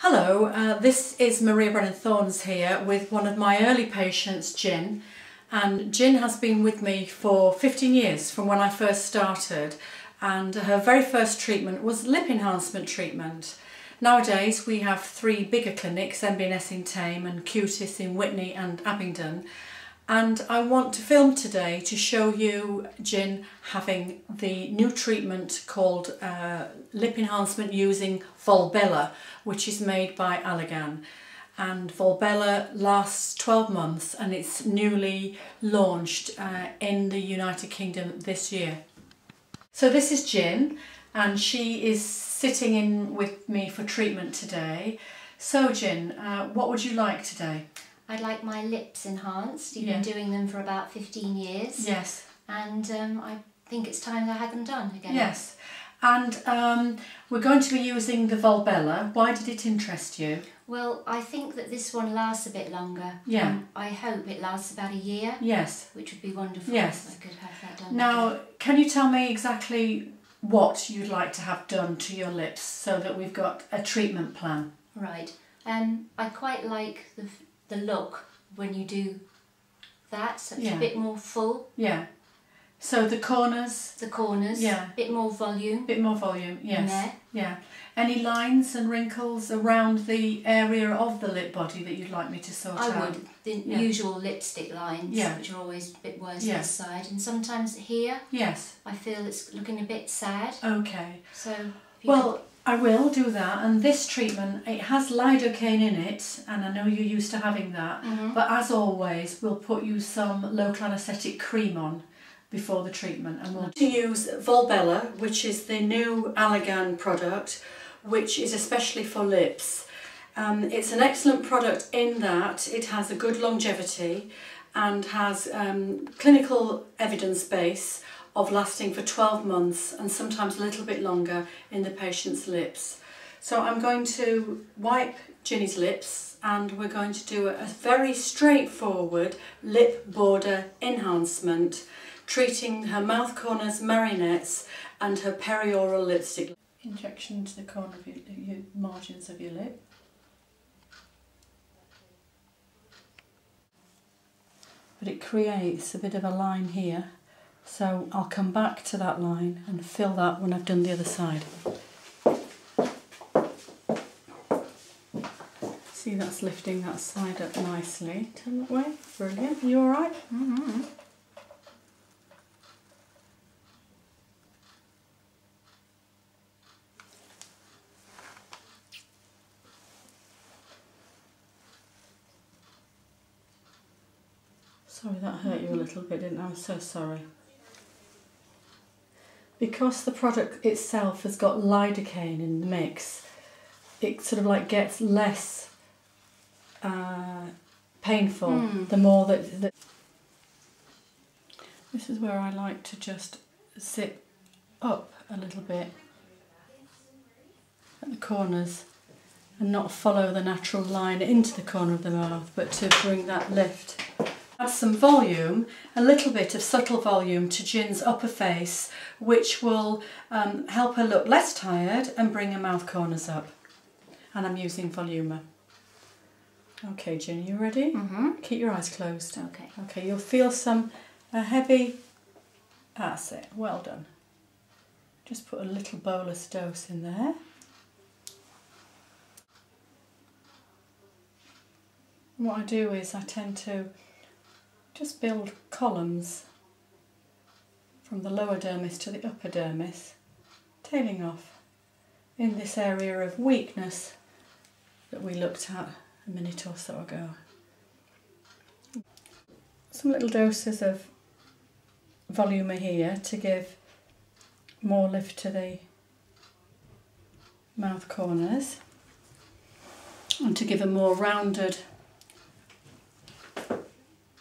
Hello, this is Marea Brennan Thorns here with one of my early patients, Gin. And Gin has been with me for 15 years from when I first started, and her very first treatment was lip enhancement treatment. Nowadays we have 3 bigger clinics, MBNS in Thame and Qutis in Witney and Abingdon. And I want to film today to show you Gin having the new treatment called lip enhancement using Volbella, which is made by Allergan. And Volbella lasts 12 months and it's newly launched in the United Kingdom this year. So this is Gin, and she is sitting in with me for treatment today. So Gin, what would you like today? I'd like my lips enhanced. You've been doing them for about 15 years. Yes. And I think it's time I had them done again. Yes. And we're going to be using the Volbella. Why did it interest you? Well, I think that this one lasts a bit longer. Yeah. I hope it lasts about a year. Yes. Which would be wonderful. Yes. If I could have that done. Now, can you tell me exactly what you'd like to have done to your lips so that we've got a treatment plan? Right. I quite like the look when you do that, so it's a bit more full. Yeah. So the corners? The corners. Yeah. A bit more volume. Bit more volume, yes. In there. Yeah. Any lines and wrinkles around the area of the lip body that you'd like me to sort out? I would. The usual lipstick lines, Yeah. which are always a bit worse this side. And sometimes here, yes, I feel it's looking a bit sad. Okay. So, well, I will do that, and this treatment, it has lidocaine in it, and I know you're used to having that, but as always we'll put you some local anaesthetic cream on before the treatment, and we'll use Volbella, which is the new Allergan product, which is especially for lips. It's an excellent product in that it has a good longevity and has clinical evidence base of lasting for 12 months and sometimes a little bit longer in the patient's lips. So I'm going to wipe Ginny's lips and we're going to do a very straightforward lip border enhancement, treating her mouth corners, marionettes and her perioral lipstick. Injection into the corner of your margins of your lip. But it creates a bit of a line here. So I'll come back to that line and fill that when I've done the other side. See, that's lifting that side up nicely. Turn that way. Brilliant. Are you alright? Mm-hmm. Sorry, that hurt you a little bit, didn't it? I'm so sorry. Because the product itself has got lidocaine in the mix, it sort of like gets less painful the more that... This is where I like to just sit up a little bit at the corners and not follow the natural line into the corner of the mouth, but to bring that lift. Add some volume, a little bit of subtle volume to Gin's upper face, which will help her look less tired and bring her mouth corners up. And I'm using Voluma. Okay, Gin, you ready? Keep your eyes closed. Okay. Okay, you'll feel a heavy... That's it, well done. Just put a little bolus dose in there. And what I do is I tend to just build columns from the lower dermis to the upper dermis, tailing off in this area of weakness that we looked at a minute or so ago. Some little doses of Voluma here to give more lift to the mouth corners and to give a more rounded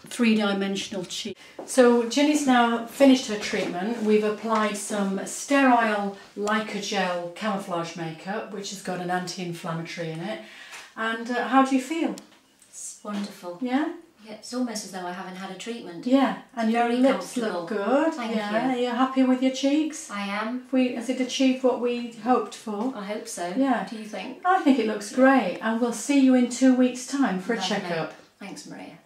3-dimensional cheek. So Ginny's now finished her treatment. We've applied some sterile Leica gel camouflage makeup, which has got an anti-inflammatory in it. And how do you feel? It's wonderful. Yeah? Yeah, it's almost as though I haven't had a treatment. Yeah, and your very lips comfortable. look good. Thank yeah. you. Are you happy with your cheeks? I am. Has it achieved what we hoped for? I hope so. Yeah. Do you think? I think it looks great, and we'll see you in 2 weeks' time for a Lovely. checkup. Thanks, Maria.